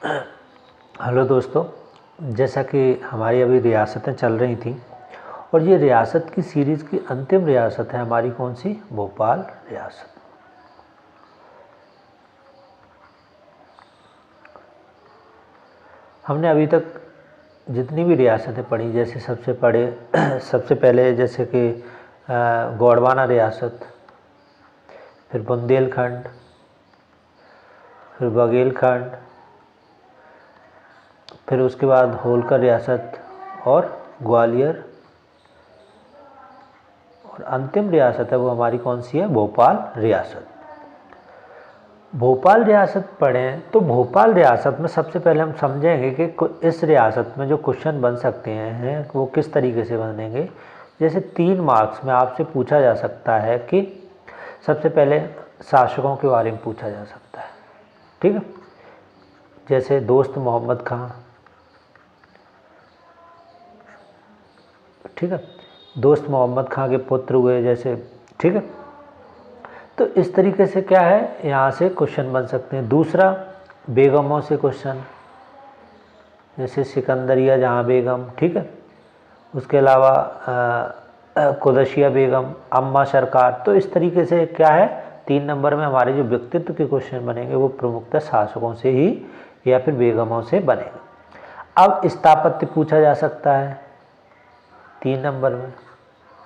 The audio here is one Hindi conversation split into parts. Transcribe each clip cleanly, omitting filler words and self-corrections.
हेलो दोस्तों, जैसा कि हमारी अभी रियासतें चल रही थी और ये रियासत की सीरीज़ की अंतिम रियासत है हमारी कौन सी? भोपाल रियासत। हमने अभी तक जितनी भी रियासतें पढ़ी, जैसे सबसे पहले जैसे कि गोंडवाना रियासत, फिर बुंदेलखंड, फिर बघेलखंड, फिर उसके बाद होलकर रियासत और ग्वालियर, और अंतिम रियासत है वो हमारी कौन सी है? भोपाल रियासत। भोपाल रियासत पढ़ें तो भोपाल रियासत में सबसे पहले हम समझेंगे कि इस रियासत में जो क्वेश्चन बन सकते हैं वो किस तरीके से बनेंगे। जैसे 3 मार्क्स में आपसे पूछा जा सकता है कि सबसे पहले शासकों के बारे में पूछा जा सकता है, ठीक है। जैसे दोस्त मोहम्मद खां, ठीक है, दोस्त मोहम्मद खां के पुत्र हुए जैसे, ठीक है। तो इस तरीके से क्या है, यहाँ से क्वेश्चन बन सकते हैं। दूसरा, बेगमों से क्वेश्चन, जैसे सिकंदरिया जहाँ बेगम, ठीक है। उसके अलावा कुदशिया बेगम, अम्मा सरकार। तो इस तरीके से क्या है, 3 नंबर में हमारे जो व्यक्तित्व के क्वेश्चन बनेंगे वो प्रमुखतः शासकों से ही या फिर बेगमों से बनेंगे। अब स्थापत्य पूछा जा सकता है 3 नंबर में,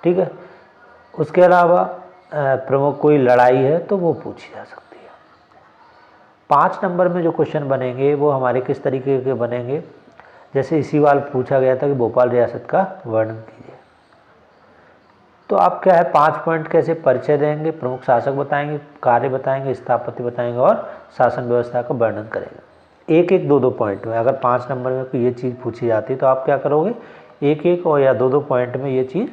ठीक है। उसके अलावा प्रमुख कोई लड़ाई है तो वो पूछी जा सकती है। 5 नंबर में जो क्वेश्चन बनेंगे वो हमारे किस तरीके के बनेंगे, जैसे इसी बार पूछा गया था कि भोपाल रियासत का वर्णन कीजिए। तो आप क्या है 5 पॉइंट कैसे परिचय देंगे, प्रमुख शासक बताएंगे, कार्य बताएंगे, स्थापत्य बताएंगे और शासन व्यवस्था का वर्णन करेंगे। एक एक 2-2 पॉइंट में। अगर 5 नंबर में कोई ये चीज़ पूछी जाती तो आप क्या करोगे, एक एक और या 2-2 पॉइंट में ये चीज़,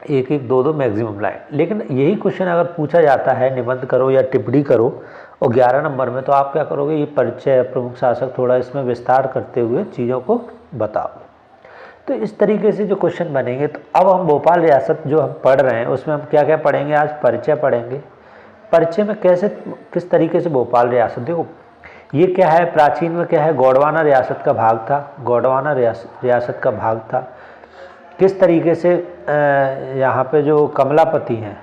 एक एक 2-2 मैक्सिमम लाइन। लेकिन यही क्वेश्चन अगर पूछा जाता है निबंध करो या टिप्पणी करो और 11 नंबर में, तो आप क्या करोगे, ये परिचय, प्रमुख शासक, थोड़ा इसमें विस्तार करते हुए चीज़ों को बताओ। तो इस तरीके से जो क्वेश्चन बनेंगे। तो अब हम भोपाल रियासत जो हम पढ़ रहे हैं उसमें हम क्या क्या पढ़ेंगे, आज परिचय पढ़ेंगे। परिचय में कैसे, किस तरीके से भोपाल रियासत, देखो ये क्या है, प्राचीन में क्या है, गोंडवाना रियासत का भाग था। गोंडवाना रियासत का भाग था। किस तरीके से यहाँ पे जो कमलापति हैं,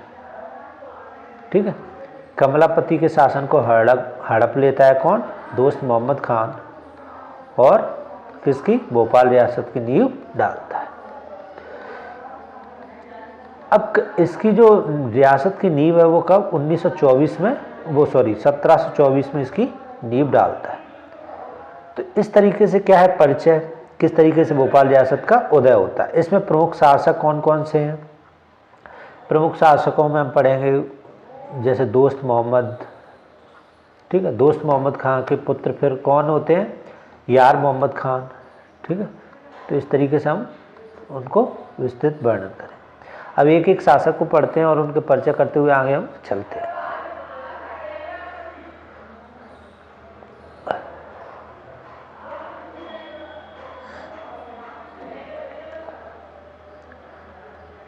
ठीक है, कमलापति के शासन को हड़प लेता है कौन, दोस्त मोहम्मद खान, और किसकी, भोपाल रियासत की नींव डालता है। अब इसकी जो रियासत की नींव है वो कब, 1924 में, 1724 में इसकी नींव डालता है। तो इस तरीके से क्या है परिचय, किस तरीके से भोपाल रियासत का उदय होता है। इसमें प्रमुख शासक कौन कौन से हैं, प्रमुख शासकों में हम पढ़ेंगे जैसे दोस्त मोहम्मद, ठीक है, दोस्त मोहम्मद खान के पुत्र फिर कौन होते हैं, यार मोहम्मद खान, ठीक है। तो इस तरीके से हम उनको विस्तृत वर्णन करें। अब एक एक शासक को पढ़ते हैं और उनके परिचय करते हुए आगे हम चलते हैं।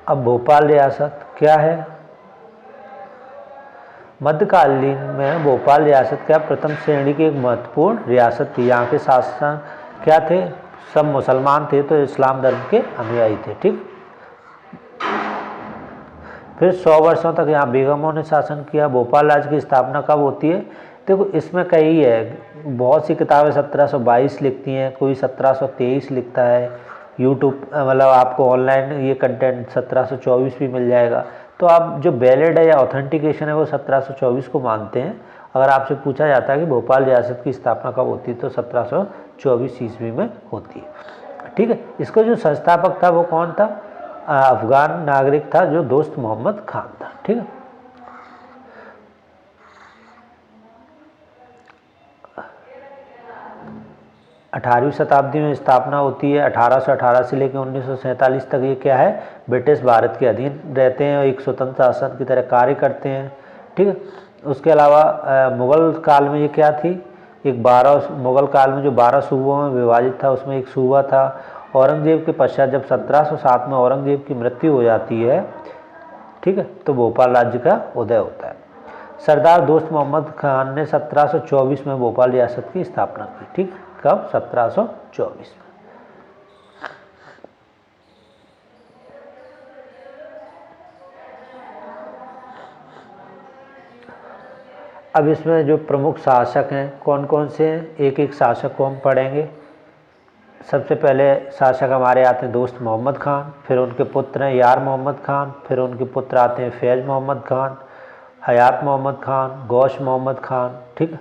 अब भोपाल रियासत क्या है, मध्यकालीन में भोपाल रियासत क्या प्रथम श्रेणी की एक महत्वपूर्ण रियासत थी। यहाँ के शासन क्या थे, सब मुसलमान थे, तो इस्लाम धर्म के अनुयायी थे, ठीक। फिर 100 वर्षों तक यहाँ बेगमों ने शासन किया। भोपाल राज्य की स्थापना कब होती है, देखो इसमें कई है, बहुत सी किताबें 1722 लिखती हैं, कोई 1723 लिखता है। यूट्यूब मतलब आपको ऑनलाइन ये कंटेंट 1724 भी मिल जाएगा। तो आप जो वैलिड है या ऑथेंटिकेशन है वो 1724 को मानते हैं। अगर आपसे पूछा जाता है कि भोपाल रियासत की स्थापना कब होती है तो 1724 ईस्वी में होती है, ठीक है। इसका जो संस्थापक था वो कौन था, अफगान नागरिक था जो दोस्त मोहम्मद खान था, ठीक है। अठारहवीं शताब्दी में स्थापना होती है। 1818 से लेकर 1947 तक ये क्या है, ब्रिटिश भारत के अधीन रहते हैं और एक स्वतंत्र शासन की तरह कार्य करते हैं, ठीक है। उसके अलावा मुग़ल काल में ये क्या थी, मुग़ल काल में जो 12 सूबों में विभाजित था उसमें एक सूबा था। औरंगजेब के पश्चात जब 1707 में औरंगजेब की मृत्यु हो जाती है, ठीक है, तो भोपाल राज्य का उदय होता है। सरदार दोस्त मोहम्मद खान ने 1724 में भोपाल रियासत की स्थापना की। ठीक, कब? 1724 में। अब इसमें जो प्रमुख शासक हैं कौन कौन से हैं, एक एक शासक को हम पढ़ेंगे। सबसे पहले शासक हमारे आते हैं दोस्त मोहम्मद खान, फिर उनके पुत्र हैं यार मोहम्मद खान, फिर उनके पुत्र आते हैं फैज़ मोहम्मद खान, हयात मोहम्मद खान, गौश मोहम्मद खान, ठीक है,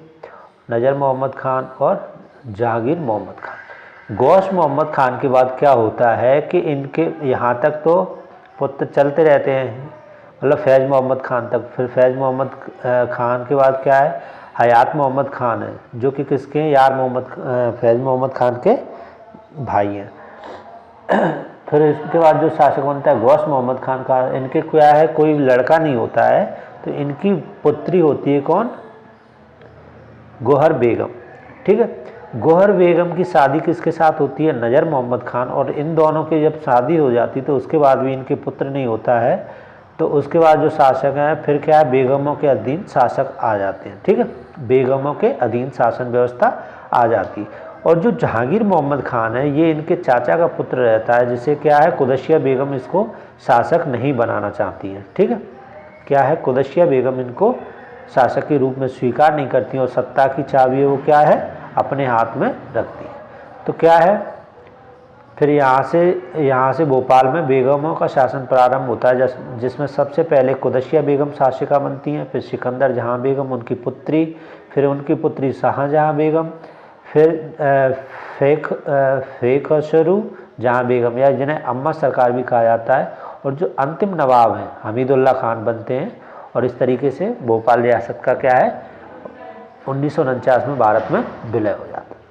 नज़र मोहम्मद खान और जहांगीर मोहम्मद खान। गौश मोहम्मद खान के बाद क्या होता है कि इनके यहाँ तक तो पुत्र चलते रहते हैं, मतलब फैज़ मोहम्मद खान तक। फिर फैज़ मोहम्मद खान के बाद क्या है, हयात मोहम्मद खान है, जो कि किसके हैं, यार मोहम्मद फैज़ मोहम्मद खान के भाई हैं। फिर इसके बाद जो शासक बनता है गौश मोहम्मद खान का, इनके क्या है, कोई लड़का नहीं होता है, तो इनकी पुत्री होती है कौन, गोहर बेगम। ठीक है, गोहर बेगम की शादी किसके साथ होती है, नज़र मोहम्मद खान। और इन दोनों की जब शादी हो जाती तो उसके बाद भी इनके पुत्र नहीं होता है, तो उसके बाद जो शासक हैं फिर क्या है, बेगमों के अधीन शासक आ जाते हैं। ठीक है, बेगमों के अधीन शासन व्यवस्था आ जाती। और जो जहांगीर मोहम्मद खान है ये इनके चाचा का पुत्र रहता है, जिसे क्या है, कुदसिया बेगम इसको शासक नहीं बनाना चाहती है। ठीक है, क्या है, कुदसिया बेगम इनको शासक के रूप में स्वीकार नहीं करती और सत्ता की चाबी वो क्या है, अपने हाथ में रखती है। तो क्या है, फिर यहाँ से भोपाल में बेगमों का शासन प्रारंभ होता है, जिसमें सबसे पहले कुदसिया बेगम शासिका बनती हैं, फिर सिकंदर जहां बेगम उनकी पुत्री, फिर उनकी पुत्री शाहजहां बेगम, फिर फेखशरू जहां बेगम, या जिन्हें अम्मा सरकार भी कहा जाता है, और जो अंतिम नवाब हैं हमीदुल्ला खान बनते हैं। और इस तरीके से भोपाल रियासत का क्या है, 1949 में भारत में विलय हो जाता है।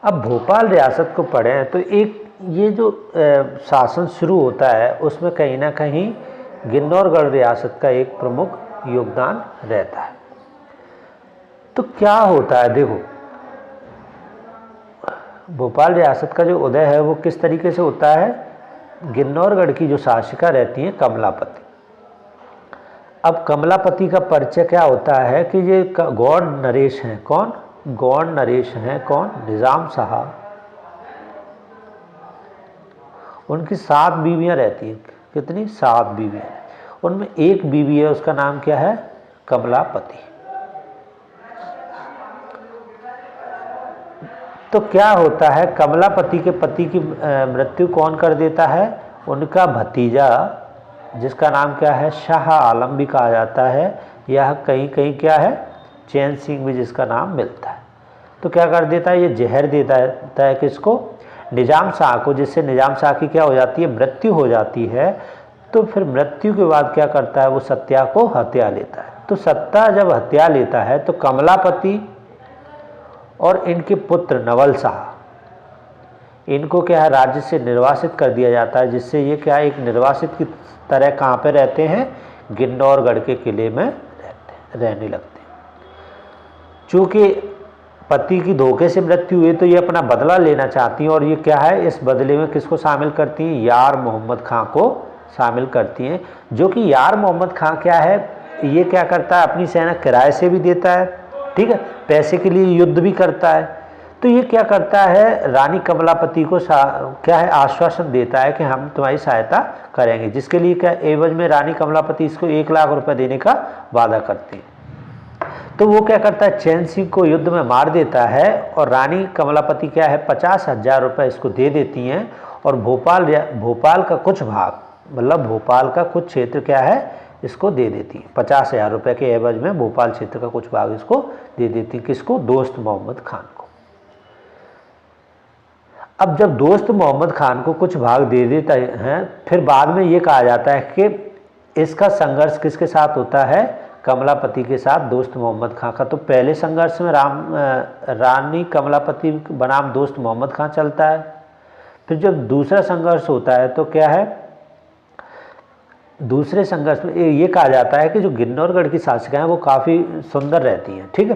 अब भोपाल रियासत को पढ़ें तो एक ये जो शासन शुरू होता है उसमें कहीं ना कहीं गिन्नौरगढ़ रियासत का एक प्रमुख योगदान रहता है। तो क्या होता है, देखो भोपाल रियासत का जो उदय है वो किस तरीके से होता है, गिन्नौरगढ़ की जो शासिका रहती हैं कमलापति। अब कमलापति का परिचय क्या होता है कि ये गौड़ नरेश हैं, कौन, गौड़ नरेश हैं, कौन, निज़ाम साहब। उनकी 7 बीवियां रहती हैं, कितनी, 7 बीवियां। उनमें एक बीवी है, उसका नाम क्या है, कमलापति। तो क्या होता है, कमलापति के पति की मृत्यु कौन कर देता है, उनका भतीजा, जिसका नाम क्या है, शाह आलम भी कहा जाता है, यह कहीं कहीं क्या है, चैन सिंह भी जिसका नाम मिलता है। तो क्या कर देता है, ये जहर देता है किसको, निज़ाम शाह को, जिससे निज़ाम शाह की क्या हो जाती है, मृत्यु हो जाती है। तो फिर मृत्यु के बाद क्या करता है, वो सत्या को हत्या लेता है। तो सत्ता जब हत्या लेता है तो कमलापति और इनके पुत्र नवल शाह, इनको क्या है, राज्य से निर्वासित कर दिया जाता है, जिससे ये क्या है, एक निर्वासित की तरह कहाँ पे रहते हैं, गिन्नौरगढ़ के किले में रहने लगते हैं। चूँकि पति की धोखे से मृत्यु हुई तो ये अपना बदला लेना चाहती हैं, और ये क्या है, इस बदले में किसको शामिल करती हैं, यार मोहम्मद खां को शामिल करती हैं। जो कि यार मोहम्मद खां क्या है, ये क्या करता है, अपनी सेना किराए से भी देता है, ठीक है, पैसे के लिए युद्ध भी करता है। तो ये क्या करता है, रानी कमलापति को क्या है, आश्वासन देता है कि हम तुम्हारी सहायता करेंगे, जिसके लिए क्या एवज में रानी कमलापति इसको 1 लाख रुपए देने का वादा करती है। तो वो क्या करता है, चैन सिंह को युद्ध में मार देता है, और रानी कमलापति क्या है, 50,000 रुपये इसको दे देती हैं, और भोपाल का कुछ भाग, मतलब भोपाल का कुछ क्षेत्र क्या है, इसको दे देती है। 50,000 रुपये के एवज में भोपाल क्षेत्र का कुछ भाग इसको दे देती है, किसको, दोस्त मोहम्मद खान को। अब जब दोस्त मोहम्मद खान को कुछ भाग दे देता है, फिर बाद में ये कहा जाता है कि इसका संघर्ष किसके साथ होता है, कमलापति के साथ दोस्त मोहम्मद खां का। तो पहले संघर्ष में रानी कमलापति बनाम दोस्त मोहम्मद खां चलता है। फिर जब दूसरा संघर्ष होता है तो क्या है, दूसरे संघर्ष में ये कहा जाता है कि जो गिन्नौरगढ़ की शासिकाएं वो काफ़ी सुंदर रहती हैं, ठीक है।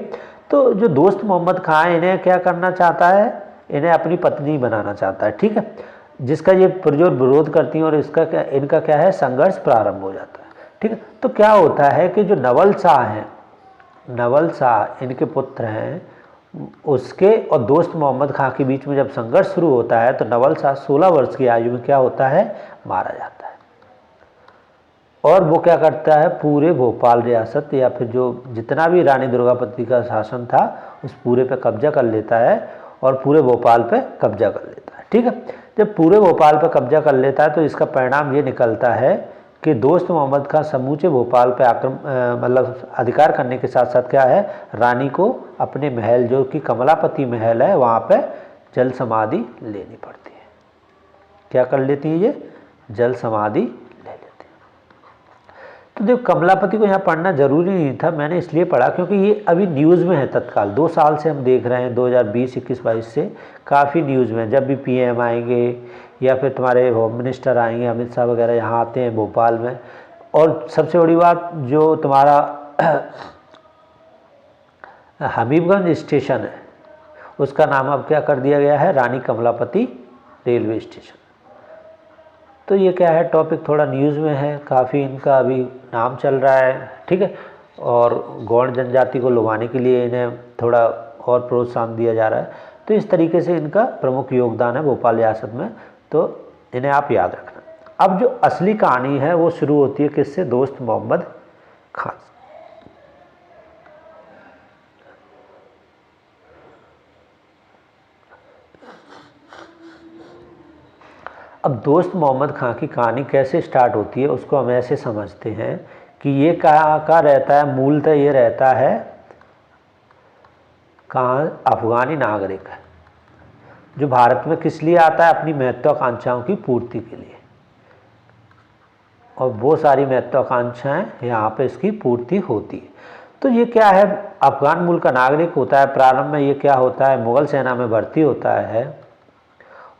तो जो दोस्त मोहम्मद खां इन्हें क्या करना चाहता है, इन्हें अपनी पत्नी बनाना चाहता है, ठीक है, जिसका ये पुरजोर विरोध करती हैं और इनका क्या है, संघर्ष प्रारंभ हो जाता है, ठीक है। तो क्या होता है कि जो नवल शाह हैं, नवल शाह इनके पुत्र हैं, उसके और दोस्त मोहम्मद खां के बीच में जब संघर्ष शुरू होता है तो नवल शाह 16 वर्ष की आयु में क्या होता है, मारा जाता है। और वो क्या करता है, पूरे भोपाल रियासत या फिर जो जितना भी रानी दुर्गावती का शासन था उस पूरे पे कब्जा कर लेता है और पूरे भोपाल पे कब्जा कर लेता है, ठीक है। जब पूरे भोपाल पे कब्जा कर लेता है तो इसका परिणाम ये निकलता है कि दोस्त मोहम्मद खां समूचे भोपाल पे मतलब अधिकार करने के साथ साथ क्या है, रानी को अपने महल जो कि कमलापति महल है वहाँ पे जल समाधि लेनी पड़ती है। क्या कर लेती है ये, जल समाधि ले लेती है। तो देखो कमलापति को यहाँ पढ़ना जरूरी नहीं था, मैंने इसलिए पढ़ा क्योंकि ये अभी न्यूज़ में है तत्काल, 2 साल से हम देख रहे हैं, 2020, 21, 22 से काफ़ी न्यूज़ में। जब भी पीएम आएंगे या फिर तुम्हारे होम मिनिस्टर आएंगे, अमित शाह वगैरह यहाँ आते हैं भोपाल में। और सबसे बड़ी बात जो तुम्हारा हबीबगंज स्टेशन है उसका नाम अब क्या कर दिया गया है, रानी कमलापति रेलवे स्टेशन। तो ये क्या है, टॉपिक थोड़ा न्यूज़ में है, काफ़ी इनका अभी नाम चल रहा है, ठीक है। और गौड़ जनजाति को लुभाने के लिए इन्हें थोड़ा और प्रोत्साहन दिया जा रहा है। तो इस तरीके से इनका प्रमुख योगदान है भोपाल रियासत में, तो इन्हें आप याद रखना। अब जो असली कहानी है वो शुरू होती है किससे, दोस्त मोहम्मद खां। अब दोस्त मोहम्मद खां की कहानी कैसे स्टार्ट होती है उसको हम ऐसे समझते हैं कि ये कहाँ रहता है, मूलतः ये रहता है कहाँ, अफगानी नागरिक है जो भारत में किस लिए आता है, अपनी महत्वाकांक्षाओं की पूर्ति के लिए। और वो सारी महत्वाकांक्षाएं यहाँ पे इसकी पूर्ति होती है। तो ये क्या है, अफगान मूल का नागरिक होता है। प्रारंभ में ये क्या होता है, मुग़ल सेना में भर्ती होता है।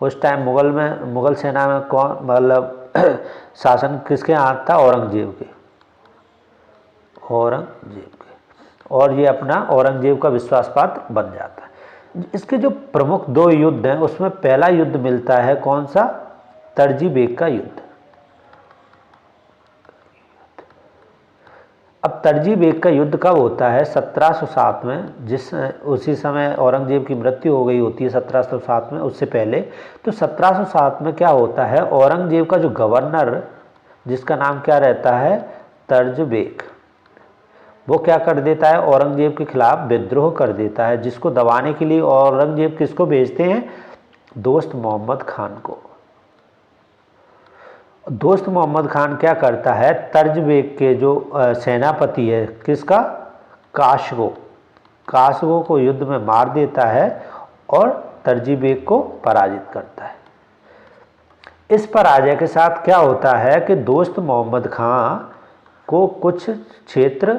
उस टाइम मुग़ल सेना में कौन, मतलब शासन किसके हाथ था, औरंगजेब के। और ये अपना औरंगजेब का विश्वासपात्र बन जाता है। इसके जो प्रमुख 2 युद्ध हैं उसमें पहला युद्ध मिलता है कौन सा, तरजी बेग का युद्ध। अब तरजी बेग का युद्ध कब होता है, 1707 में, उसी समय औरंगजेब की मृत्यु हो गई होती है 1707 में। उससे पहले तो 1707 में क्या होता है, औरंगजेब का जो गवर्नर जिसका नाम क्या रहता है, तरज बेग, वो क्या कर देता है, औरंगजेब के खिलाफ विद्रोह कर देता है, जिसको दबाने के लिए औरंगजेब किसको भेजते हैं, दोस्त मोहम्मद खान को। दोस्त मोहम्मद खान क्या करता है, तर्ज बेग के जो सेनापति है किसका, काशगो को युद्ध में मार देता है और तरजी बेग को पराजित करता है। इस पराजय के साथ क्या होता है कि दोस्त मोहम्मद खान को कुछ क्षेत्र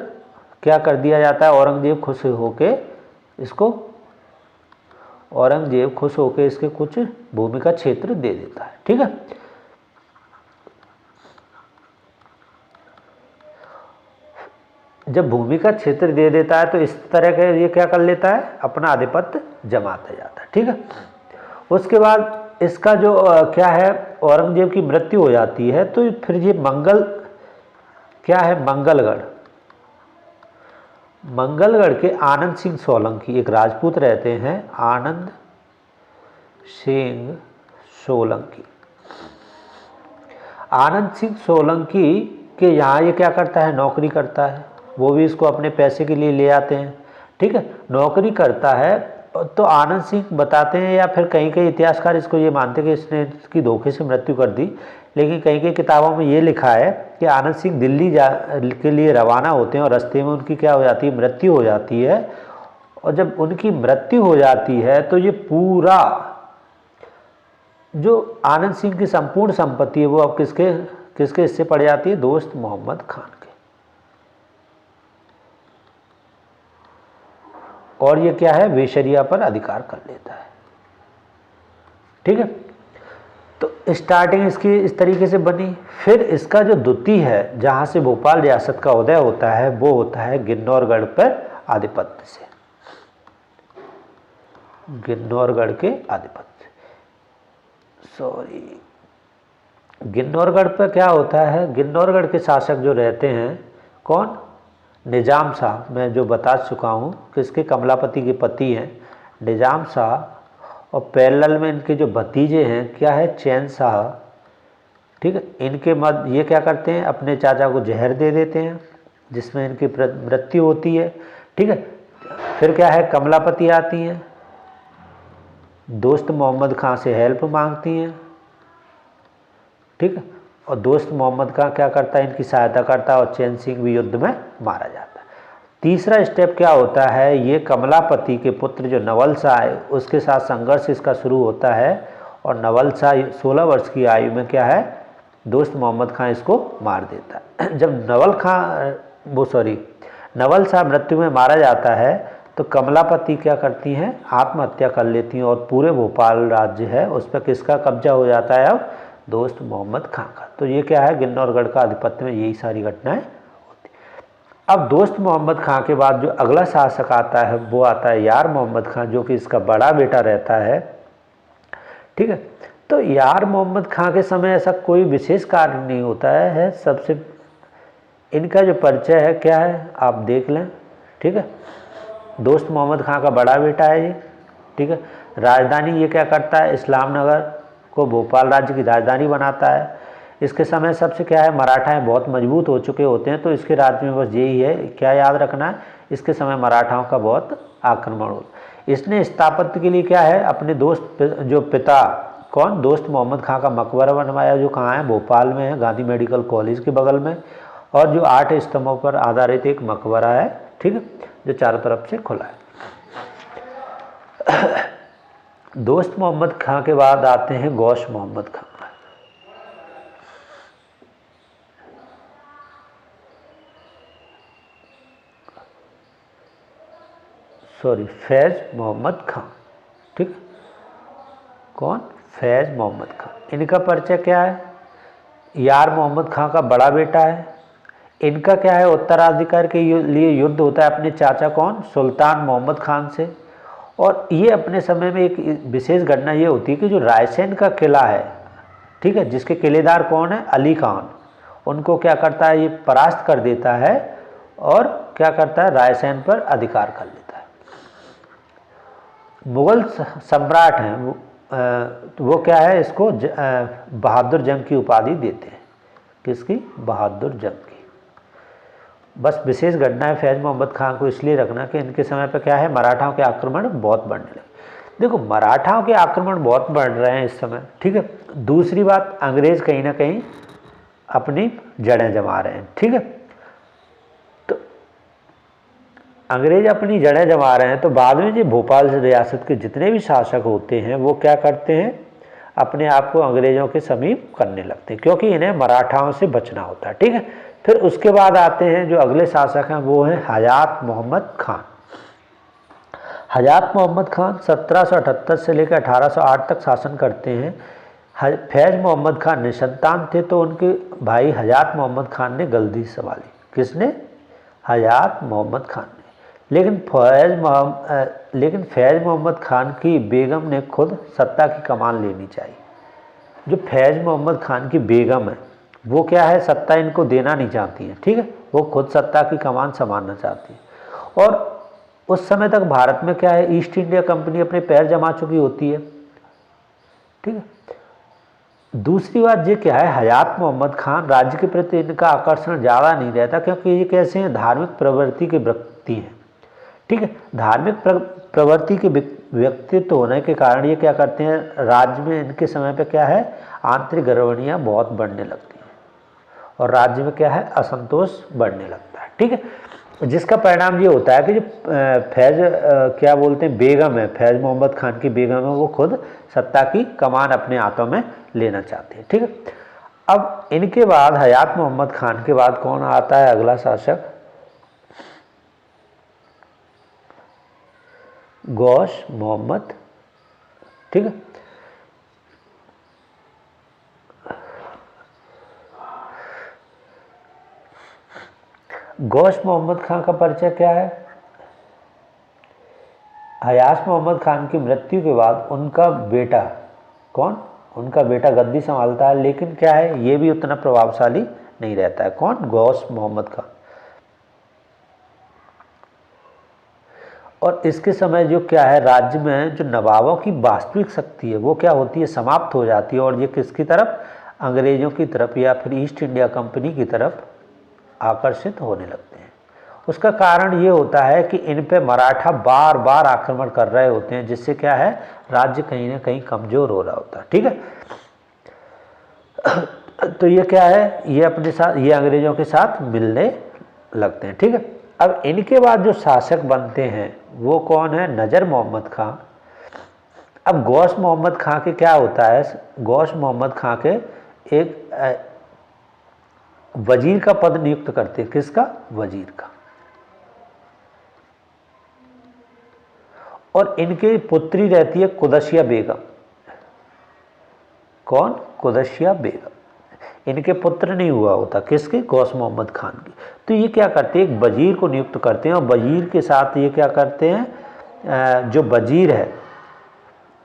क्या कर दिया जाता है, औरंगजेब खुश होके इसके कुछ भूमि का क्षेत्र दे देता है, ठीक है। जब भूमि का क्षेत्र दे देता है तो इस तरह के ये क्या कर लेता है, अपना आधिपत्य जमाता जाता है, ठीक है। उसके बाद इसका जो क्या है, औरंगजेब की मृत्यु हो जाती है तो फिर ये मंगलगढ़ के आनंद सिंह सोलंकी, एक राजपूत रहते हैं आनंद सिंह सोलंकी के यहाँ ये क्या करता है, नौकरी करता है। वो भी इसको अपने पैसे के लिए ले आते हैं, ठीक है, नौकरी करता है। तो आनंद सिंह बताते हैं या फिर कहीं इतिहासकार इसको ये मानते हैं कि इसने इसकी धोखे से मृत्यु कर दी, लेकिन कहीं किताबों में ये लिखा है कि आनंद सिंह दिल्ली के लिए रवाना होते हैं और रास्ते में उनकी क्या हो जाती है, मृत्यु हो जाती है। और जब उनकी मृत्यु हो जाती है तो ये पूरा जो आनंद सिंह की संपूर्ण संपत्ति है वो अब किसके हिस्से पड़ जाती है, दोस्त मोहम्मद खान के। और ये क्या है, वेशरिया पर अधिकार कर लेता है, ठीक है। तो स्टार्टिंग इसकी इस तरीके से बनी। फिर इसका जो द्वितीय है जहाँ से भोपाल रियासत का उदय होता है वो होता है गिन्नौरगढ़ पर आधिपत्य से। गिन्नौरगढ़ के आधिपत्य, सॉरी, गिन्नौरगढ़ पर क्या होता है, गिन्नौरगढ़ के शासक जो रहते हैं कौन, निजाम शाह। मैं जो बता चुका हूँ कि इसके कमलापति के पति हैं निजाम शाह, और पैरेलल में इनके जो भतीजे हैं क्या है, चैन शाह। ठीक है, इनके मध्य ये क्या करते हैं, अपने चाचा को जहर दे देते हैं जिसमें इनकी मृत्यु होती है। ठीक है, फिर क्या है, कमलापति आती हैं, दोस्त मोहम्मद खां से हेल्प मांगती हैं। ठीक है, और दोस्त मोहम्मद खां क्या करता है, इनकी सहायता करता है और चैन सिंह भी युद्ध में मारा जाता है। तीसरा स्टेप क्या होता है, ये कमलापति के पुत्र जो नवल शाह है उसके साथ संघर्ष इसका शुरू होता है, और नवल शाह 16 वर्ष की आयु में क्या है, दोस्त मोहम्मद खां इसको मार देता है। जब नवल शाह मृत्यु में मारा जाता है तो कमलापति क्या करती हैं, आत्महत्या कर लेती हैं, और पूरे भोपाल राज्य है उस पर किसका कब्जा हो जाता है, अब दोस्त मोहम्मद खां का। तो ये क्या है, गिन्नौरगढ़ का आधिपत्य में यही सारी घटनाएं होती। अब दोस्त मोहम्मद खां के बाद जो अगला शासक आता है वो आता है यार मोहम्मद खां, जो कि इसका बड़ा बेटा रहता है। ठीक है, तो यार मोहम्मद खां के समय ऐसा कोई विशेष कार्य नहीं होता है, सबसे इनका जो परिचय है क्या है आप देख लें। ठीक है, दोस्त मोहम्मद खां का बड़ा बेटा है ये। ठीक है, राजधानी ये क्या करता है, इस्लाम नगर को भोपाल राज्य की राजधानी बनाता है। इसके समय सबसे क्या है, मराठाएं बहुत मजबूत हो चुके होते हैं, तो इसके राज्य में बस यही है, क्या याद रखना है, इसके समय मराठाओं का बहुत आक्रमण हो। इसने स्थापत्य के लिए क्या है, अपने दोस्त जो पिता कौन, दोस्त मोहम्मद खां का मकबरा बनवाया, जो कहाँ है, भोपाल में है, गांधी मेडिकल कॉलेज के बगल में, और जो 8 स्तंभों पर आधारित एक मकबरा है। ठीक है, जो चारों तरफ से खुला है। दोस्त मोहम्मद खां के बाद आते हैं गौश मोहम्मद खां। फैज मोहम्मद खां। ठीक, कौन, फैज मोहम्मद खां। इनका परिचय क्या है, यार मोहम्मद खां का बड़ा बेटा है। इनका क्या है, उत्तराधिकार के लिए युद्ध होता है अपने चाचा कौन, सुल्तान मोहम्मद खान से। और ये अपने समय में एक विशेष घटना ये होती है कि जो रायसेन का किला है, ठीक है, जिसके किलेदार कौन है, अली खान, उनको क्या करता है, ये परास्त कर देता है और क्या करता है, रायसेन पर अधिकार कर लेता है। मुगल सम्राट हैं तो वो क्या है, इसको बहादुर जंग की उपाधि देते हैं। किसकी, बहादुर जंग की। बस विशेष घटना है फैज मोहम्मद खां को इसलिए रखना कि इनके समय पर क्या है, मराठाओं के आक्रमण बहुत बढ़ने लगे। देखो, मराठाओं के आक्रमण बहुत बढ़ रहे हैं इस समय। ठीक है, दूसरी बात, अंग्रेज कहीं ना कहीं अपनी जड़ें जमा रहे हैं। ठीक है, तो अंग्रेज अपनी जड़ें जमा रहे हैं, तो बाद में जो भोपाल रियासत के जितने भी शासक होते हैं वो क्या करते हैं, अपने आप को अंग्रेजों के समीप करने लगते हैं, क्योंकि इन्हें मराठाओं से बचना होता है। ठीक है, फिर उसके बाद आते हैं जो अगले शासक हैं, वो हैं हयात मोहम्मद खान। हयात मोहम्मद खान 1778 से लेकर 1808 तक शासन करते हैं। फैज मोहम्मद खान निसंतान थे, तो उनके भाई हयात मोहम्मद खान ने गद्दी संभाली। किसने, हयात मोहम्मद खान ने। लेकिन फैज मोहम्मद खान की बेगम ने खुद सत्ता की कमान लेनी चाहिए। जो फैज मोहम्मद खान की बेगम है वो क्या है, सत्ता इनको देना नहीं चाहती है। ठीक है, वो खुद सत्ता की कमान संभालना चाहती है। और उस समय तक भारत में क्या है, ईस्ट इंडिया कंपनी अपने पैर जमा चुकी होती है। ठीक है, दूसरी बात ये क्या है, हयात मोहम्मद खान राज्य के प्रति इनका आकर्षण ज़्यादा नहीं रहता, क्योंकि ये कैसे हैं, धार्मिक प्रवृत्ति के व्यक्ति हैं। ठीक है, धार्मिक प्रवृत्ति के व्यक्तित्व होने के कारण ये क्या करते हैं, राज्य में इनके समय पे क्या है, आंतरिक गड़बड़ियाँ बहुत बढ़ने लगती हैं और राज्य में क्या है, असंतोष बढ़ने लगता है। ठीक है, जिसका परिणाम ये होता है कि जो फैज क्या बोलते हैं, बेगम है, फैज मोहम्मद खान की बेगम है, वो खुद सत्ता की कमान अपने हाथों में लेना चाहते हैं। ठीक है, अब इनके बाद हयात मोहम्मद खान के बाद कौन आता है, अगला शासक, गौश मोहम्मद। ठीक है, गौश मोहम्मद खान का परिचय क्या है, हयास मोहम्मद खान की मृत्यु के बाद उनका बेटा कौन, उनका बेटा गद्दी संभालता है, लेकिन क्या है ये भी उतना प्रभावशाली नहीं रहता है। कौन, गौस मोहम्मद खान। और इसके समय जो क्या है राज्य में जो नवाबों की वास्तविक शक्ति है वो क्या होती है, समाप्त हो जाती है, और ये किसकी तरफ, अंग्रेजों की तरफ या फिर ईस्ट इंडिया कंपनी की तरफ आकर्षित होने लगते हैं। उसका कारण ये होता है कि इन पे मराठा बार बार आक्रमण कर रहे होते हैं, जिससे क्या है राज्य कहीं ना कहीं कमज़ोर हो रहा होता है। ठीक है, तो ये क्या है, ये अपने साथ, ये अंग्रेजों के साथ मिलने लगते हैं। ठीक है, अब इनके बाद जो शासक बनते हैं वो कौन है, नजर मोहम्मद खां। अब गौस मोहम्मद खां के क्या होता है, गौस मोहम्मद खां के एक वजीर का पद नियुक्त करते हैं। किसका, वजीर का। और इनकी पुत्री रहती है कुदसिया बेगम। कौन, कुदसिया बेगम। इनके पुत्र नहीं हुआ होता, किसके, गौस मोहम्मद खान की। तो ये क्या करते हैं, एक वजीर को नियुक्त करते हैं, और वजीर के साथ ये क्या करते हैं, जो वजीर है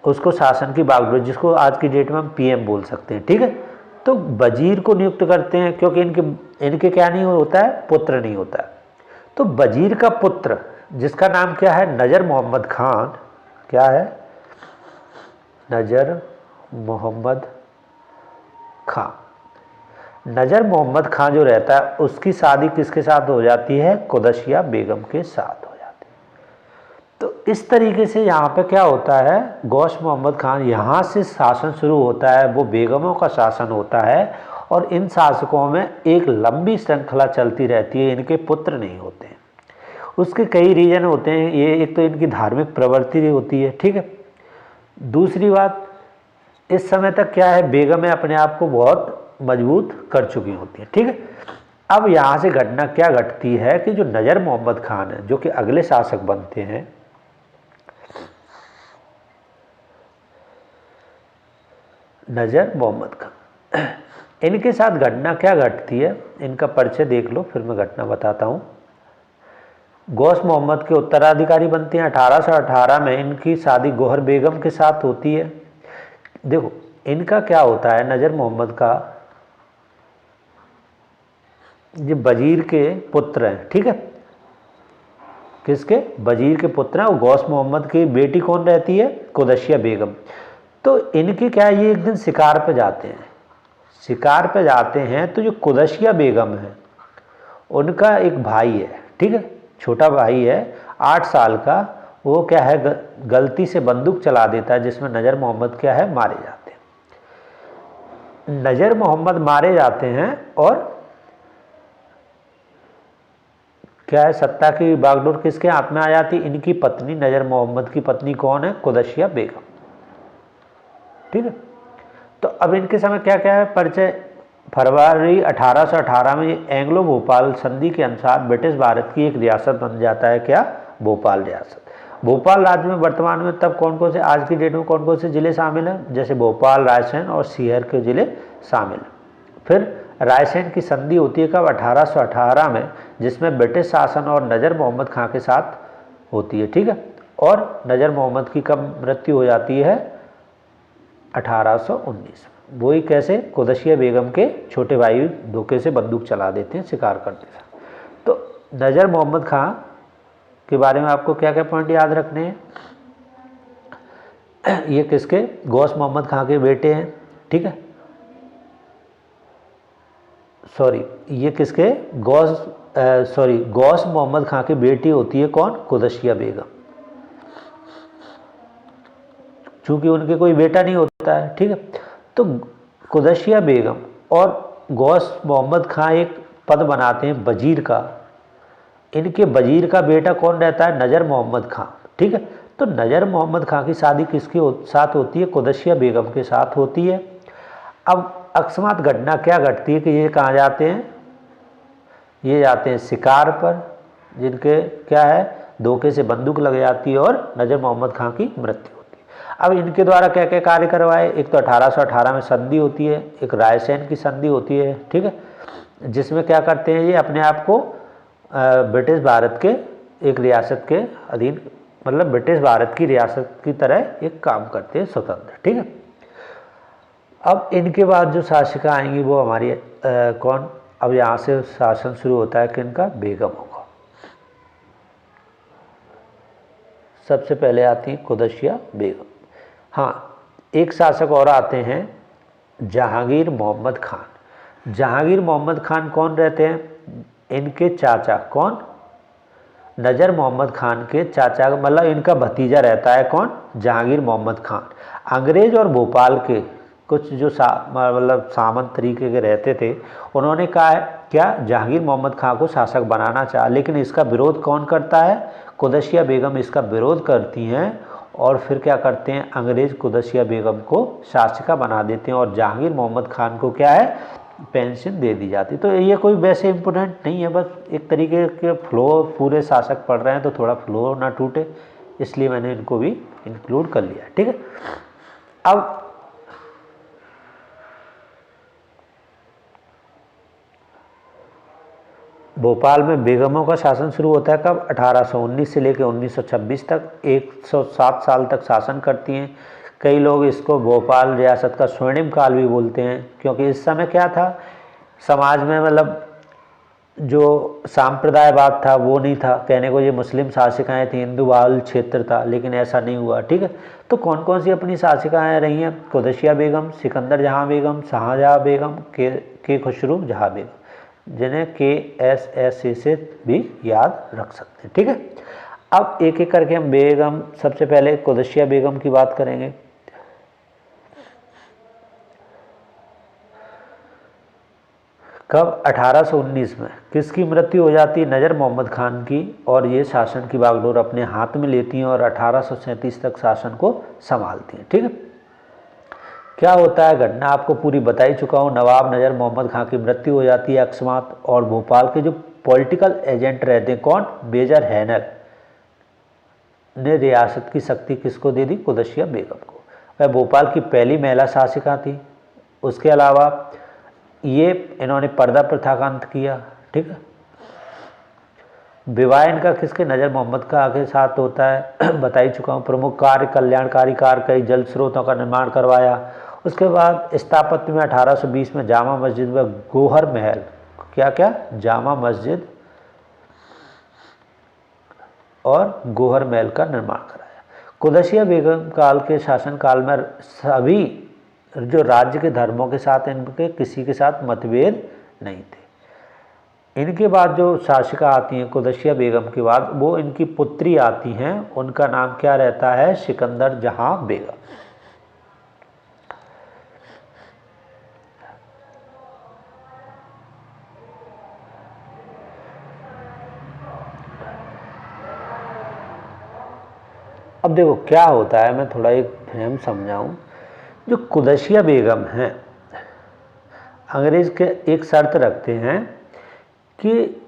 उसको शासन की बागडोर, जिसको आज की डेट में हम पीएम बोल सकते हैं। ठीक है, तो वजीर को नियुक्त करते हैं, क्योंकि इनके क्या नहीं होता है, पुत्र नहीं होता है। तो वजीर का पुत्र जिसका नाम क्या है, नजर मोहम्मद खान, क्या है, नजर मोहम्मद खान। नजर मोहम्मद खान जो रहता है उसकी शादी किसके साथ हो जाती है, कुदसिया बेगम के साथ हो जाती है। तो इस तरीके से यहाँ पे क्या होता है, गौस मोहम्मद खान, यहाँ से शासन शुरू होता है, वो बेगमों का शासन होता है, और इन शासकों में एक लंबी श्रृंखला चलती रहती है, इनके पुत्र नहीं होते हैं। उसके कई रीजन होते हैं, ये एक तो इनकी धार्मिक प्रवृत्ति होती है। ठीक है, दूसरी बात, इस समय तक क्या है, बेगमें अपने आप को बहुत मजबूत कर चुकी होती हैं। ठीक है, अब यहाँ से घटना क्या घटती है कि जो नजर मोहम्मद खान है, जो कि अगले शासक बनते हैं, नजर मोहम्मद खान, इनके साथ घटना क्या घटती है, इनका परिचय देख लो फिर मैं घटना बताता हूँ। गौस मोहम्मद के उत्तराधिकारी बनते हैं। 1818 में इनकी शादी गौहर बेगम के साथ होती है। देखो इनका क्या होता है, नजर मोहम्मद का ये वजीर के पुत्र हैं। ठीक है, किसके, वजीर के पुत्र हैं, और गौस मोहम्मद की बेटी कौन रहती है, कुदसिया बेगम। तो इनके क्या, ये एक दिन शिकार पे जाते हैं, शिकार पे जाते हैं, तो जो कुदसिया बेगम है उनका एक भाई है, ठीक है, छोटा भाई है 8 साल का, वो क्या है गलती से बंदूक चला देता है, जिसमें नजर मोहम्मद क्या है, मारे जाते हैं। नजर मोहम्मद मारे जाते हैं, और क्या है, सत्ता की बागडोर किसके हाथ में आ जाती, इनकी पत्नी, नजर मोहम्मद की पत्नी कौन है, कुदसिया बेगम। ठीक है, तो अब इनके समय क्या क्या है परिचय। फरवरी 1818 में एंग्लो भोपाल संधि के अनुसार ब्रिटिश भारत की एक रियासत बन जाता है, क्या, भोपाल रियासत। भोपाल राज्य में वर्तमान में तब कौन कौन से, आज की डेट में कौन कौन से जिले शामिल हैं, जैसे भोपाल, रायसेन और सीकर के जिले शामिल हैं। फिर रायसेन की संधि होती है कब, 1818 में, जिसमें ब्रिटिश शासन और नजर मोहम्मद खां के साथ होती है। ठीक है, और नजर मोहम्मद की कब मृत्यु हो जाती है, 1819। वही कैसे, कुदसिया बेगम के छोटे भाई धोखे से बंदूक चला देते हैं शिकार करते हैं। तो नजर मोहम्मद खां के बारे में आपको क्या क्या पॉइंट याद रखने हैं, ये किसके, गौस मोहम्मद खां के बेटे हैं। ठीक है, सॉरी, ये किसके, गौस मोहम्मद खां की बेटी होती है कौन, कुदसिया बेगम, चूंकि उनके कोई बेटा नहीं होता है। ठीक है, तो कुदसिया बेगम और गौस मोहम्मद खां एक पद बनाते हैं वजीर का। इनके वजीर का बेटा कौन रहता है, नजर मोहम्मद खां। ठीक है, तो नजर मोहम्मद खां की शादी किसके साथ होती है, कुदसिया बेगम के साथ होती है। अब अकस्मात घटना क्या घटती है कि ये कहाँ जाते हैं, ये जाते हैं शिकार पर, जिनके क्या है, धोखे से बंदूक लग जाती है, और नजर मोहम्मद खां की मृत्यु होती है। अब इनके द्वारा क्या क्या कार्य करवाए, एक तो 1818 में संधि होती है, एक रायसेन की संधि होती है। ठीक है, जिसमें क्या करते हैं, ये अपने आप को ब्रिटिश भारत के एक रियासत के अधीन मतलब ब्रिटिश भारत की रियासत की तरह एक काम करते हैं, स्वतंत्र। ठीक है। अब इनके बाद जो शासिका आएंगी वो हमारी कौन, अब यहाँ से शासन शुरू होता है किनका, बेगमों का। सबसे पहले आती है कुदसिया बेगम। हाँ, एक शासक और आते हैं, जहांगीर मोहम्मद खान। जहांगीर मोहम्मद खान कौन रहते हैं, इनके चाचा, कौन, नज़र मोहम्मद खान के चाचा, मतलब इनका भतीजा रहता है कौन, जहांगीर मोहम्मद खान। अंग्रेज और भोपाल के कुछ जो मतलब सामंत तरीके के रहते थे, उन्होंने कहा है क्या, जहांगीर मोहम्मद खान को शासक बनाना चाहा, लेकिन इसका विरोध कौन करता है, कुदसिया बेगम इसका विरोध करती हैं, और फिर क्या करते हैं, अंग्रेज कुदसिया बेगम को शासिका बना देते हैं, और जहांगीर मोहम्मद खान को क्या है, पेंशन दे दी जाती। तो ये कोई वैसे इम्पोर्टेंट नहीं है, बस एक तरीके के फ्लो, पूरे शासक पढ़ रहे हैं तो थोड़ा फ्लो ना टूटे, इसलिए मैंने इनको भी इंक्लूड कर लिया। ठीक है। अब भोपाल में बेगमों का शासन शुरू होता है कब, 1819 से लेकर 1926 तक, 107 साल तक शासन करती हैं। कई लोग इसको भोपाल रियासत का स्वर्णिम काल भी बोलते हैं, क्योंकि इस समय क्या था समाज में, मतलब जो सांप्रदायवाद था वो नहीं था, कहने को ये मुस्लिम शासिकाएं थी, हिंदू बहुल क्षेत्र था, लेकिन ऐसा नहीं हुआ। ठीक है। तो कौन कौन सी अपनी शासिकाएं रही हैं, कुदसिया बेगम, सिकंदर जहां बेगम, शाहजहां बेगम, के खुसरू जहां बेगम, जिन्हें KSS से भी याद रख सकते हैं। ठीक है। अब एक एक करके हम बेगम, सबसे पहले कुदसिया बेगम की बात करेंगे। कब, 1819 में। किसकी मृत्यु हो जाती है, नज़र मोहम्मद खान की, और ये शासन की बागडोर अपने हाथ में लेती हैं और 1837 तक शासन को संभालती हैं। ठीक है। क्या होता है, घटना आपको पूरी बता ही चुका हूँ। नवाब नज़र मोहम्मद खान की मृत्यु हो जाती है अकस्मात, और भोपाल के जो पॉलिटिकल एजेंट रहते हैं कौन, मेजर हैनल ने रियासत की शक्ति किसको दे दी, कुदसिया बेगम को। वह भोपाल की पहली महिला शासिका थी। उसके अलावा ये इन्होंने पर्दा प्रथा का अंत किया। ठीक है। विवाह इनका किसके, नज़र मोहम्मद का के साथ होता है, बता ही चुका हूँ। प्रमुख कार्य, कल्याणकारी कार्य, कई जल स्रोतों का निर्माण करवाया। उसके बाद स्थापत्य में 1820 में जामा मस्जिद व गोहर महल, क्या क्या, जामा मस्जिद और गोहर महल का निर्माण कराया। कुदसिया बेगम काल के शासन काल में सभी जो राज्य के धर्मों के साथ इनके किसी के साथ मतभेद नहीं थे। इनके बाद जो शासिका आती हैं कुदसिया बेगम के बाद, वो इनकी पुत्री आती हैं, उनका नाम क्या रहता है, सिकंदर जहां बेगम। अब देखो क्या होता है, मैं थोड़ा एक फ्रेम समझाऊं। जो कुदसिया बेगम हैं, अंग्रेज के एक शर्त रखते हैं कि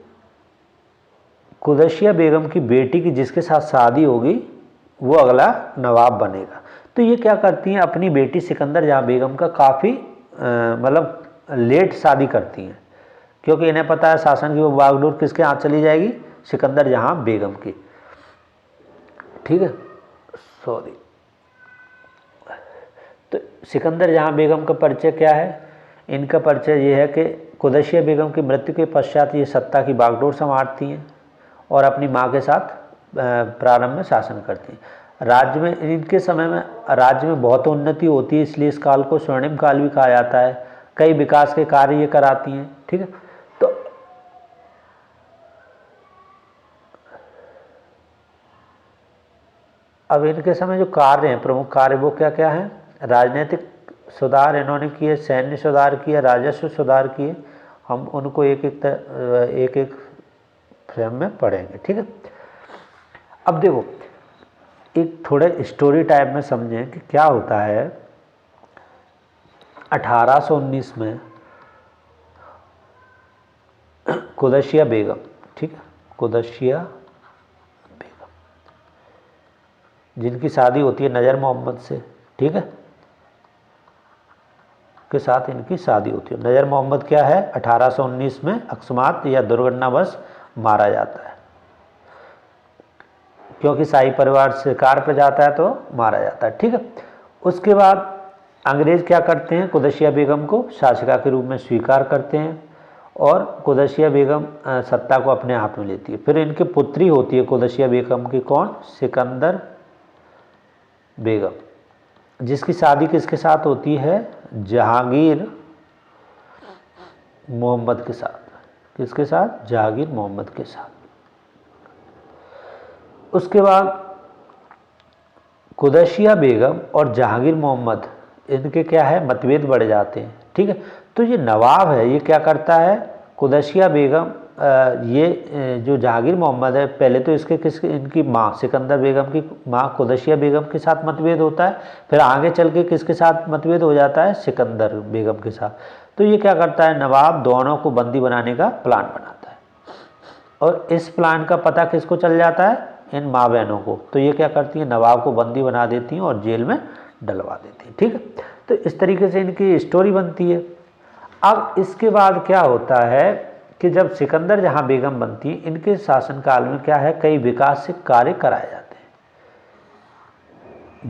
कुदसिया बेगम की बेटी की जिसके साथ शादी होगी वो अगला नवाब बनेगा। तो ये क्या करती हैं, अपनी बेटी सिकंदर जहां बेगम का काफ़ी मतलब लेट शादी करती हैं, क्योंकि इन्हें पता है शासन की वो बागडोर किसके हाथ चली जाएगी, सिकंदर जहां बेगम की। ठीक है, सॉरी। तो सिकंदर जहां बेगम का परिचय क्या है, इनका परिचय ये है कि कुदसिया बेगम की मृत्यु के पश्चात ये सत्ता की बागडोर संभालती हैं और अपनी मां के साथ प्रारंभ में शासन करती हैं। राज्य में इनके समय में राज्य में बहुत उन्नति होती है, इसलिए इस काल को स्वर्णिम काल भी कहा जाता है। कई विकास के कार्य ये कराती हैं। ठीक है। तो अब इनके समय जो कार्य हैं, प्रमुख कार्य, वो क्या क्या हैं, राजनीतिक सुधार इन्होंने किए, सैन्य सुधार किए, राजस्व सुधार किए। हम उनको एक एक फ्रेम में पढ़ेंगे। ठीक है। अब देखो एक थोड़े स्टोरी टाइप में समझें कि क्या होता है। 1819 में कुदसिया बेगम, ठीक है, कुदसिया बेगम जिनकी शादी होती है नज़र मोहम्मद से, ठीक है, के साथ इनकी शादी होती है। नज़र मोहम्मद क्या है, 1819 में अकस्मात या दुर्घटनावश मारा जाता है। क्योंकि शाही परिवार शिकार पर जाता है तो मारा जाता है, ठीक है। उसके बाद अंग्रेज क्या करते हैं, कुदसिया बेगम को शासिका के रूप में स्वीकार करते हैं और कुदसिया बेगम सत्ता को अपने हाथ में लेती है। फिर इनकी पुत्री होती है कुदसिया बेगम की, कौन, सिकंदर बेगम, जिसकी शादी किसके साथ होती है, जहांगीर मोहम्मद के साथ। किसके साथ, जहांगीर मोहम्मद के साथ। उसके बाद कुदसिया बेगम और जहांगीर मोहम्मद, इनके क्या है, मतभेद बढ़ जाते हैं, ठीक है। तो ये नवाब है, ये क्या करता है, कुदसिया बेगम ये जो जहांगीर मोहम्मद है, पहले तो इनकी माँ सिकंदर बेगम की माँ कुदसिया बेगम के साथ मतभेद होता है, फिर आगे चल के किसके साथ मतभेद हो जाता है, सिकंदर बेगम के साथ। तो ये क्या करता है, नवाब दोनों को बंदी बनाने का प्लान बनाता है और इस प्लान का पता किसको चल जाता है, इन माँ बहनों को। तो ये क्या करती हैं, नवाब को बंदी बना देती हैं और जेल में डलवा देती हैं, ठीक है। तो इस तरीके से इनकी स्टोरी बनती है। अब इसके बाद क्या होता है कि जब सिकंदर जहां बेगम बनती है, इनके शासनकाल में क्या है, कई विकास कार्य कराए जाते हैं।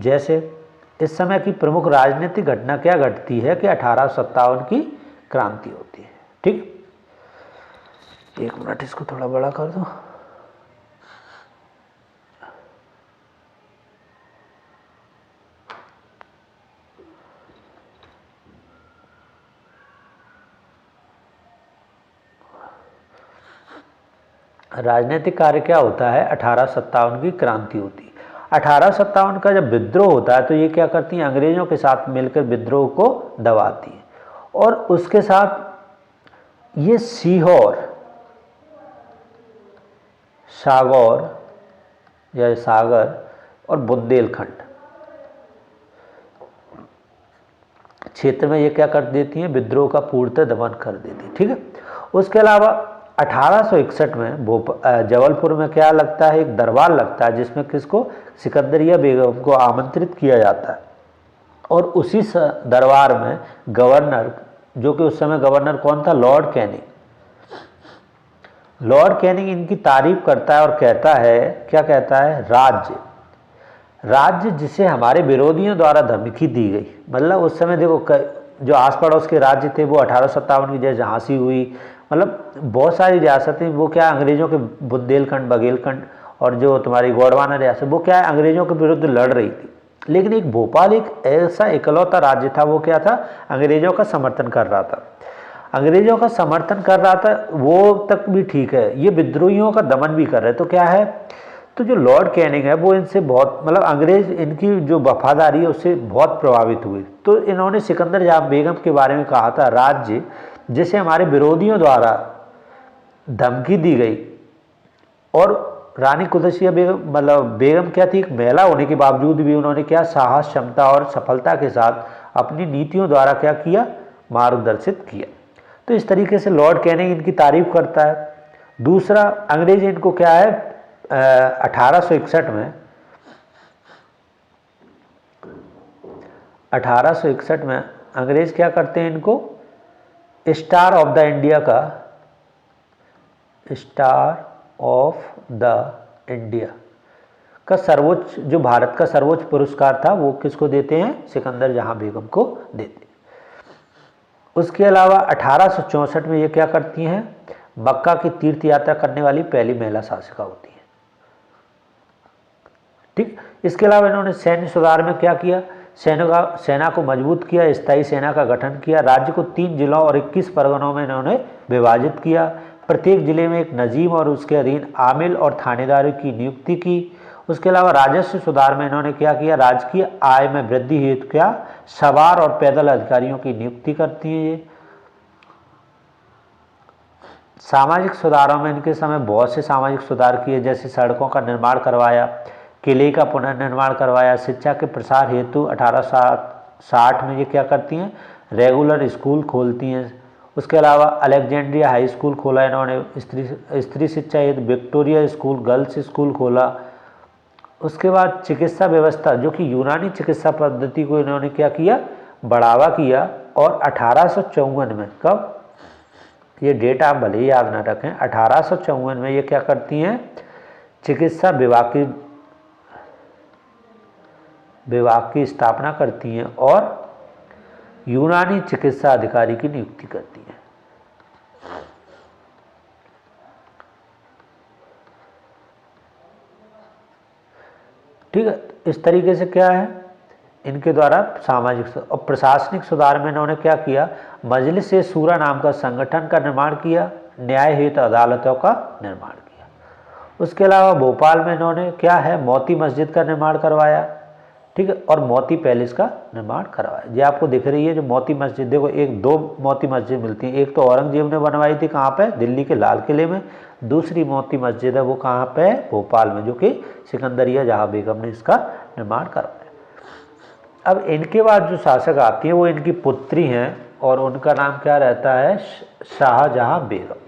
जैसे इस समय की प्रमुख राजनीतिक घटना क्या घटती है कि 1857 की क्रांति होती है, ठीक। एक मिनट, इसको थोड़ा बड़ा कर दो। राजनीतिक कार्य क्या होता है, 1857 की क्रांति होती है। 1857 का जब विद्रोह होता है तो ये क्या करती हैं, अंग्रेजों के साथ मिलकर विद्रोह को दबाती हैं और उसके साथ ये सीहोर, सागौर या सागर और बुंदेलखंड क्षेत्र में ये क्या कर देती हैं, विद्रोह का पूर्णतः दमन कर देती है, ठीक है। उसके अलावा 1861 में जबलपुर में क्या लगता है, एक दरबार लगता है जिसमें किसको, सिकंदरिया बेगम को आमंत्रित किया जाता है और उसी दरबार में गवर्नर, जो कि उस समय गवर्नर कौन था, लॉर्ड कैनिंग, लॉर्ड कैनिंग इनकी तारीफ करता है और कहता है, क्या कहता है, राज्य जिसे हमारे विरोधियों द्वारा धमकी दी गई। मतलब उस समय देखो जो आस पड़ोस के राज्य थे वो 1857 की जैसे झांसी हुई, मतलब बहुत सारी रियासतें, वो क्या अंग्रेजों के बुंदेलखंड, बघेलखंड और जो तुम्हारी गोंडवाना रियासत, वो क्या है, अंग्रेजों के विरुद्ध लड़ रही थी। लेकिन एक भोपाल एक ऐसा इकलौता राज्य था, वो क्या था, अंग्रेजों का समर्थन कर रहा था। अंग्रेजों का समर्थन कर रहा था वो तक भी ठीक है, ये विद्रोहियों का दमन भी कर रहे। तो क्या है, तो जो लॉर्ड कैनिंग है वो इनसे बहुत, मतलब अंग्रेज इनकी जो वफादारी है उससे बहुत प्रभावित हुए। तो इन्होंने सिकंदर जहां बेगम के बारे में कहा था, राज्य जिसे हमारे विरोधियों द्वारा धमकी दी गई। और रानी कुदसिया बेगम, मतलब बेगम क्या थी, एक महिला होने के बावजूद भी उन्होंने क्या साहस, क्षमता और सफलता के साथ अपनी नीतियों द्वारा क्या किया, मार्गदर्शित किया। तो इस तरीके से लॉर्ड कैनिंग इनकी तारीफ करता है। दूसरा, अंग्रेज इनको क्या है, 1861 में 1861 में अंग्रेज क्या करते हैं, इनको स्टार ऑफ द इंडिया का, स्टार ऑफ द इंडिया का सर्वोच्च, जो भारत का सर्वोच्च पुरस्कार था, वो किसको देते हैं, सिकंदर जहां बेगम को देते हैं। उसके अलावा 1864 में ये क्या करती हैं, मक्का की तीर्थ यात्रा करने वाली पहली महिला शासिका होती है, ठीक। इसके अलावा इन्होंने सैन्य सुधार में क्या किया, सेना को मजबूत किया, स्थायी सेना का गठन किया, राज्य को 3 जिलों और 21 परगनों में इन्होंने विभाजित किया, प्रत्येक जिले में एक नजीम और उसके अधीन आमिल और थानेदारों की नियुक्ति की। उसके अलावा राजस्व सुधार में इन्होंने क्या किया, राजकीय आय में वृद्धि हेतु क्या, सवार और पैदल अधिकारियों की नियुक्ति करती है ये। सामाजिक सुधारों में इनके समय बहुत से सामाजिक सुधार किए, जैसे सड़कों का निर्माण करवाया, किले का पुनर्निर्माण करवाया, शिक्षा के प्रसार हेतु 1860 में ये क्या करती हैं, रेगुलर स्कूल खोलती हैं। उसके अलावा अलेक्जेंड्रिया हाई स्कूल खोला इन्होंने, स्त्री शिक्षा हेतु विक्टोरिया स्कूल, गर्ल्स स्कूल खोला। उसके बाद चिकित्सा व्यवस्था, जो कि यूनानी चिकित्सा पद्धति को इन्होंने क्या किया, बढ़ावा किया। और 1854 में, कब, ये डेट आप भले ही याद ना रखें, 1854 में ये क्या करती हैं, चिकित्सा विभाग की विभाग की स्थापना करती हैं और यूनानी चिकित्सा अधिकारी की नियुक्ति करती हैं। ठीक है, इस तरीके से क्या है, इनके द्वारा सामाजिक और प्रशासनिक सुधार में इन्होंने क्या किया, मजलिस ए शूरा नाम का संगठन का निर्माण किया, न्याय हेतु अदालतों का निर्माण किया। उसके अलावा भोपाल में इन्होंने क्या है, मोती मस्जिद का निर्माण करवाया, ठीक है, और मोती पैलेस का निर्माण करवाया। ये आपको दिख रही है जो मोती मस्जिद, देखो एक दो मोती मस्जिद मिलती है, एक तो औरंगजेब ने बनवाई थी कहाँ पे, दिल्ली के लाल किले में, दूसरी मोती मस्जिद है वो कहाँ पे, भोपाल में, जो कि सिकंदरिया जहाँ बेगम ने इसका निर्माण करवाया। अब इनके बाद जो शासक आती हैं वो इनकी पुत्री हैं और उनका नाम क्या रहता है, शाहजहां बेगम।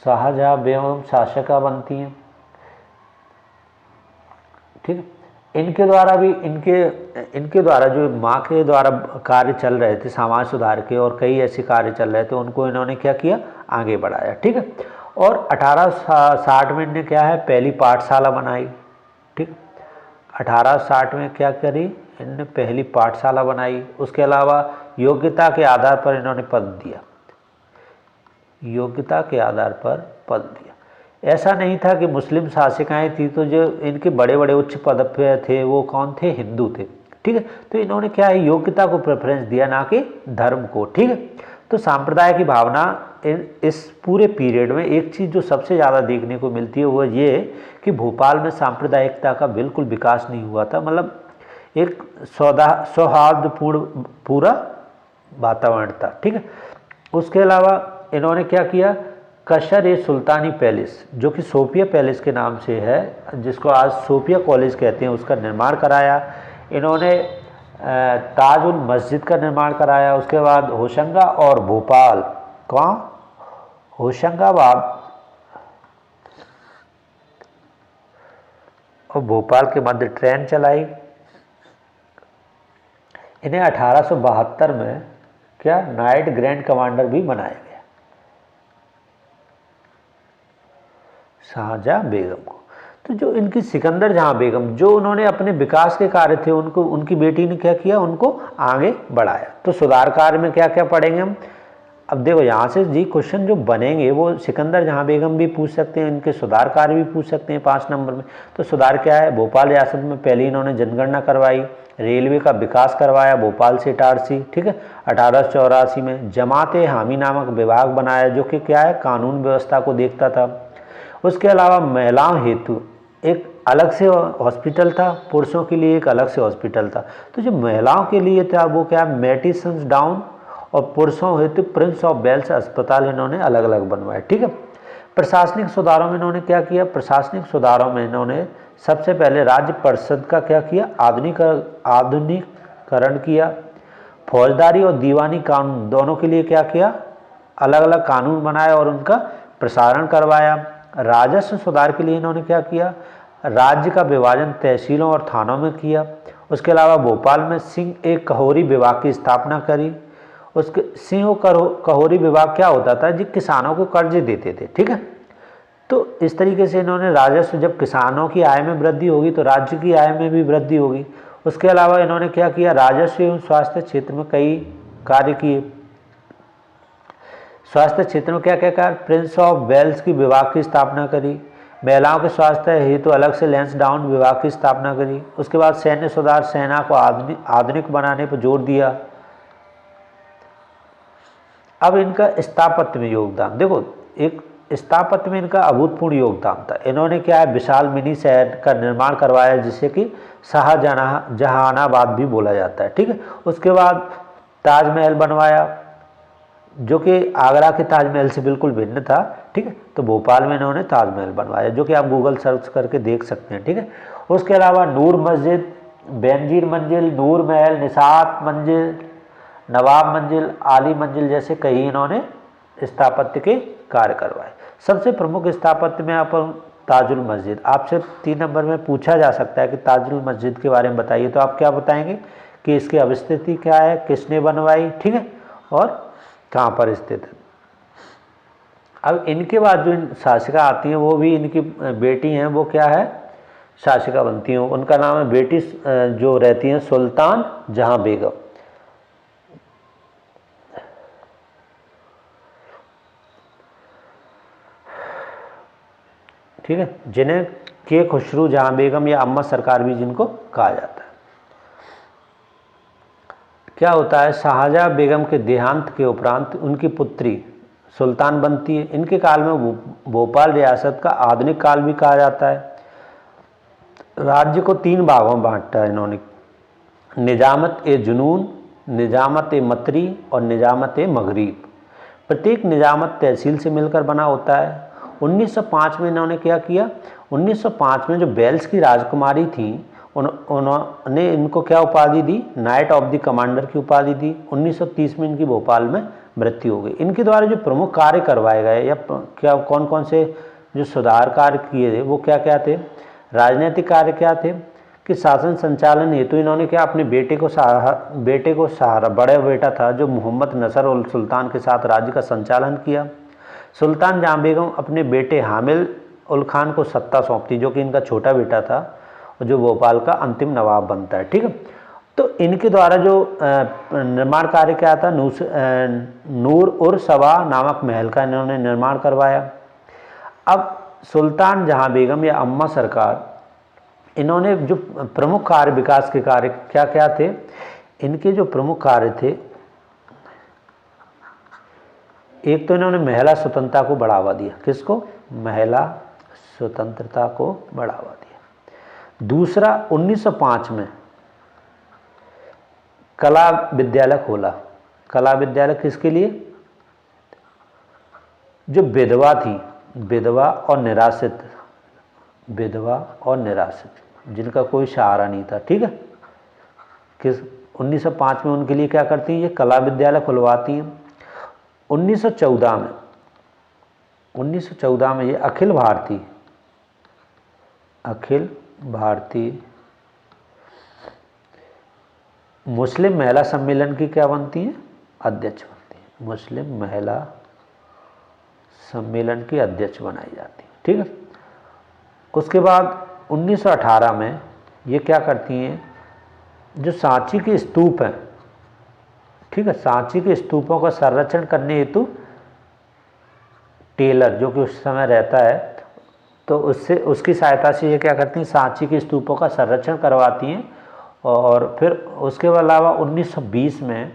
शाहजहां बेगम शासका बनती हैं। ठीक है, इनके द्वारा भी इनके द्वारा जो माँ के द्वारा कार्य चल रहे थे समाज सुधार के और कई ऐसे कार्य चल रहे थे, उनको इन्होंने क्या किया, आगे बढ़ाया। ठीक है, और 1860 में इन्होंने क्या है, पहली पाठशाला बनाई। ठीक, 1860 में क्या करी, इन्होंने पहली पाठशाला बनाई। उसके अलावा योग्यता के आधार पर इन्होंने पद दिया, योग्यता के आधार पर पद दिया। ऐसा नहीं था कि मुस्लिम शासिकाएं थी तो जो इनके बड़े बड़े उच्च पद पे थे वो कौन थे, हिंदू थे। ठीक है, तो इन्होंने क्या है, योग्यता को प्रेफरेंस दिया, ना कि धर्म को। ठीक है, तो सांप्रदाय की भावना इस पूरे पीरियड में एक चीज़ जो सबसे ज़्यादा देखने को मिलती है वो ये कि भोपाल में सांप्रदायिकता का बिल्कुल विकास नहीं हुआ था। मतलब एक सौहार्दपूर्ण पूरा वातावरण था। ठीक है, उसके अलावा इन्होंने क्या किया, कसर ए सुल्तानी पैलेस, जो कि सोफिया पैलेस के नाम से है, जिसको आज सोफिया कॉलेज कहते हैं, उसका निर्माण कराया। इन्होंने ताजुल मस्जिद का निर्माण कराया। उसके बाद होशंगा और भोपाल, कहाँ, होशंगाबाद और भोपाल के मध्य ट्रेन चलाई। इन्हें 1872 में क्या नाइट ग्रैंड कमांडर भी बनाया गया, शाहजहां बेगम को। तो जो इनकी सिकंदर जहां बेगम, जो उन्होंने अपने विकास के कार्य थे उनको उनकी बेटी ने क्या किया, उनको आगे बढ़ाया। तो सुधार कार्य में क्या क्या पढ़ेंगे हम, अब देखो यहाँ से जी क्वेश्चन जो बनेंगे वो सिकंदर जहां बेगम भी पूछ सकते हैं, इनके सुधार कार्य भी पूछ सकते हैं 5 नंबर में। तो सुधार क्या है, भोपाल रियासत में पहले इन्होंने जनगणना करवाई, रेलवे का विकास करवाया भोपाल से इटारसी। ठीक है, 1884 में जमात ए हामी नामक विभाग बनाया, जो कि क्या है, कानून व्यवस्था को देखता था। उसके अलावा महिलाओं हेतु एक अलग से हॉस्पिटल था, पुरुषों के लिए एक अलग से हॉस्पिटल था। तो जो महिलाओं के लिए था वो क्या, मेटिसंस डाउन, और पुरुषों हेतु प्रिंस ऑफ वेल्स अस्पताल इन्होंने अलग अलग बनवाए। ठीक है, प्रशासनिक सुधारों में इन्होंने क्या किया, प्रशासनिक सुधारों में इन्होंने सबसे पहले राज्य परिषद का क्या किया, आधुनिकीकरण किया। फौजदारी और दीवानी कानून दोनों के लिए क्या किया, अलग अलग कानून बनाए और उनका प्रसारण करवाया। राजस्व सुधार के लिए इन्होंने क्या किया, राज्य का विभाजन तहसीलों और थानों में किया। उसके अलावा भोपाल में सिंह एक कहोरी विभाग की स्थापना करी। उसके सिंह कहोरी विभाग क्या होता था जी, किसानों को कर्ज देते थे। ठीक है, तो इस तरीके से इन्होंने राजस्व, जब किसानों की आय में वृद्धि होगी तो राज्य की आय में भी वृद्धि होगी। उसके अलावा इन्होंने क्या किया, राजस्व एवं स्वास्थ्य क्षेत्र में कई कार्य किए। स्वास्थ्य क्षेत्र में क्या क्या कहा, प्रिंस ऑफ वेल्स की विभाग की स्थापना करी। महिलाओं के स्वास्थ्य हेतु अलग से लैंसडाउन विभाग की स्थापना करी। उसके बाद सैन्य सुधार, सेना को आधुनिक बनाने पर जोर दिया। अब इनका स्थापत्य में योगदान देखो, एक स्थापत्य में इनका अभूतपूर्व योगदान था। इन्होंने क्या है, विशाल मिनी शहर का निर्माण करवाया, जिसे कि शाहजहानाबाद भी बोला जाता है। ठीक है, उसके बाद ताजमहल बनवाया, जो कि आगरा के ताजमहल से बिल्कुल भिन्न था। ठीक है, तो भोपाल में इन्होंने ताजमहल बनवाया, जो कि आप गूगल सर्च करके देख सकते हैं। ठीक है, उसके अलावा नूर मस्जिद, बेनजीर मंजिल, नूर महल, निसात मंजिल, नवाब मंजिल, आली मंजिल जैसे कई इन्होंने स्थापत्य के कार्य करवाए। सबसे प्रमुख स्थापत्य में आप ताजुल मस्जिद, आपसे 3 नंबर में पूछा जा सकता है कि ताजुल मस्जिद के बारे में बताइए, तो आप क्या बताएंगे कि इसकी अवस्थिति क्या है, किसने बनवाई। ठीक है, और कहाँ पर स्थित है। अब इनके बाद जो शासिका आती हैं वो भी इनकी बेटी हैं, वो क्या है, शासिका बनती हैं। उनका नाम है बेटी जो रहती हैं सुल्तान जहां बेगम। ठीक है, जिन्हें के खुसरू जहां बेगम या अम्मा सरकार भी जिनको कहा जाता है। क्या होता है, शाहजहां बेगम के देहांत के उपरांत उनकी पुत्री सुल्तान बनती है। इनके काल में भोपाल रियासत का आधुनिक काल भी कहा जाता है। राज्य को 3 भागों में बांटा है इन्होंने, निजामत ए जुनून, निजामत ए मतरी और निजामत ए मगरिब। प्रत्येक निजामत तहसील से मिलकर बना होता है। 1905 में इन्होंने क्या किया, 1905 में जो वेल्स की राजकुमारी थी उन्होंने इनको क्या उपाधि दी, नाइट ऑफ द कमांडर की उपाधि दी। 1930 में इनकी भोपाल में मृत्यु हो गई। इनके द्वारा जो प्रमुख कार्य करवाए गए या क्या कौन कौन से जो सुधार कार्य किए थे वो क्या क्या थे, राजनीतिक कार्य क्या थे कि शासन संचालन हेतु इन्होंने क्या अपने बेटे को सहारा, बड़ा बेटा था जो मोहम्मद नसर उल सुल्तान के साथ राज्य का संचालन किया। सुल्तान जहां बेगम अपने बेटे हामिद उल खान को सत्ता सौंपती, जो कि इनका छोटा बेटा था, जो भोपाल का अंतिम नवाब बनता है। ठीक है, तो इनके द्वारा जो निर्माण कार्य क्या था, नूर उर सबा नामक महल का इन्होंने निर्माण करवाया। अब सुल्तान जहां बेगम या अम्मा सरकार, इन्होंने जो प्रमुख कार्य, विकास के कार्य क्या क्या थे, इनके जो प्रमुख कार्य थे, एक तो इन्होंने महिला स्वतंत्रता को बढ़ावा दिया। किसको, महिला स्वतंत्रता को बढ़ावा दिया। दूसरा, 1905 में कला विद्यालय खोला। कला विद्यालय किसके लिए, जो विधवा थी, विधवा और निराश्रित, विधवा और निराश्रित जिनका कोई सहारा नहीं था। ठीक है, किस 1905 में उनके लिए क्या करती हैं, ये कला विद्यालय खुलवाती हैं। 1914 में ये अखिल भारतीय मुस्लिम महिला सम्मेलन की क्या बनती हैं, अध्यक्ष बनती हैं। मुस्लिम महिला सम्मेलन की अध्यक्ष बनाई जाती है। ठीक है, उसके बाद 1918 में ये क्या करती हैं, जो सांची के स्तूप हैं, ठीक है, सांची के स्तूपों का संरक्षण करने हेतु टेलर जो कि उस समय रहता है, तो उससे उसकी सहायता से ये क्या करती हैं, सांची के स्तूपों का संरक्षण करवाती हैं। और फिर उसके अलावा 1920 में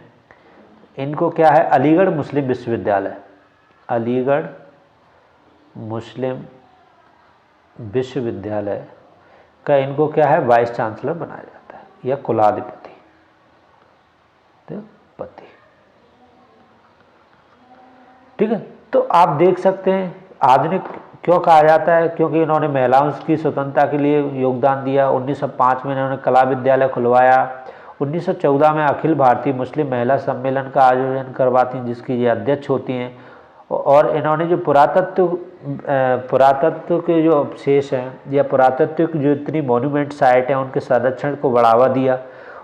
इनको क्या है, अलीगढ़ मुस्लिम विश्वविद्यालय, अलीगढ़ मुस्लिम विश्वविद्यालय का इनको क्या है, वाइस चांसलर बनाया जाता है या कुलाधिपति। ठीक है, तो आप देख सकते हैं आधुनिक क्यों कहा जाता है, क्योंकि इन्होंने महिलाओं की स्वतंत्रता के लिए योगदान दिया। 1905 में इन्होंने कला विद्यालय खुलवाया। 1914 में अखिल भारतीय मुस्लिम महिला सम्मेलन का आयोजन करवाती हैं, जिसकी ये अध्यक्ष होती हैं। और इन्होंने जो पुरातत्व के जो अवशेष हैं या पुरातत्व की जो इतनी मॉन्यूमेंट साइट हैं उनके संरक्षण को बढ़ावा दिया।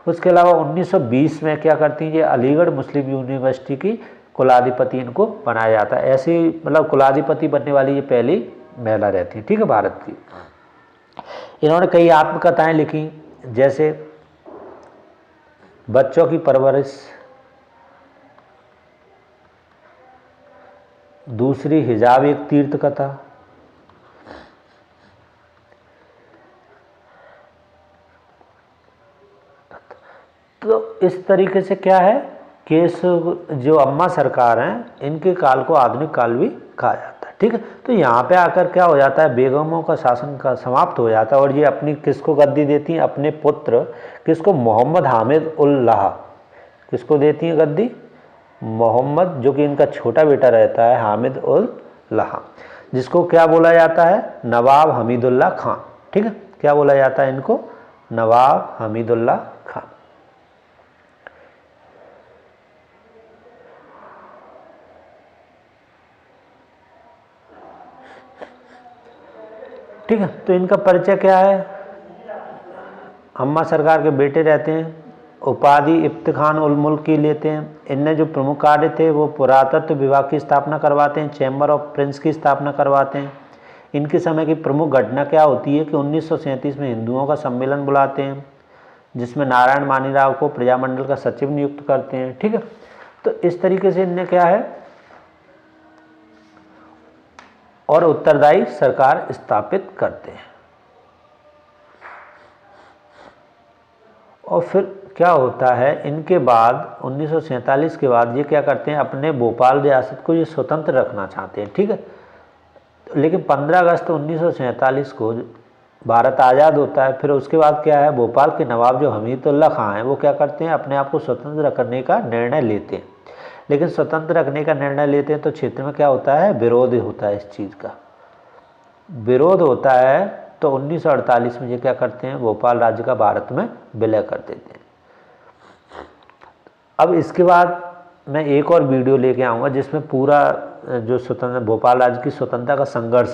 उसके अलावा 1920 में क्या करती हैं, ये अलीगढ़ मुस्लिम यूनिवर्सिटी की कुलाधिपति इनको बनाया जाता है। ऐसे मतलब कुलाधिपति बनने वाली ये पहली महिला रहती है। ठीक है, भारत की। इन्होंने कई आत्मकथाएं लिखी, जैसे बच्चों की परवरिश, दूसरी हिजाब एक तीर्थ कथा, तो इस तरीके से क्या है कि इस जो अम्मा सरकार हैं इनके काल को आधुनिक काल भी कहा जाता है। ठीक है, तो यहाँ पे आकर क्या हो जाता है, बेगमों का शासन का समाप्त हो जाता है और ये अपनी किसको गद्दी देती हैं, अपने पुत्र किसको, मोहम्मद हामिद उल लहा, किसको देती हैं गद्दी, मोहम्मद, जो कि इनका छोटा बेटा रहता है हामिद उल लहा, जिसको क्या बोला जाता है, नवाब हमीदुल्लाह खान। ठीक है, क्या बोला जाता है इनको, नवाब हमीदुल्लाह खान। ठीक है, तो इनका परिचय क्या है, अम्मा सरकार के बेटे रहते हैं उपाधि इफ्त खान उल मुल्क की लेते हैं। इनने जो प्रमुख कार्य थे वो पुरातत्व विभाग की स्थापना करवाते हैं, चैम्बर ऑफ प्रिंस की स्थापना करवाते हैं। इनके समय की प्रमुख घटना क्या होती है कि 1937 में हिंदुओं का सम्मेलन बुलाते हैं, जिसमें नारायण मानीराव को प्रजामंडल का सचिव नियुक्त करते हैं। ठीक है, तो इस तरीके से इनने क्या है और उत्तरदायी सरकार स्थापित करते हैं। और फिर क्या होता है, इनके बाद 1947 के बाद ये क्या करते हैं, अपने भोपाल रियासत को ये स्वतंत्र रखना चाहते हैं। ठीक है, लेकिन 15 अगस्त 1947 को भारत आज़ाद होता है। फिर उसके बाद क्या है, भोपाल के नवाब जो हमीदुल्लाह खां हैं वो क्या करते हैं, अपने आप को स्वतंत्र रखने का निर्णय लेते हैं। लेकिन स्वतंत्र रखने का निर्णय लेते हैं तो क्षेत्र में क्या होता है, विरोध होता है, इस चीज़ का विरोध होता है। तो 1948 में ये क्या करते हैं, भोपाल राज्य का भारत में विलय कर देते हैं। अब इसके बाद मैं एक और वीडियो लेके आऊँगा जिसमें पूरा जो स्वतंत्र भोपाल राज्य की स्वतंत्रता का संघर्ष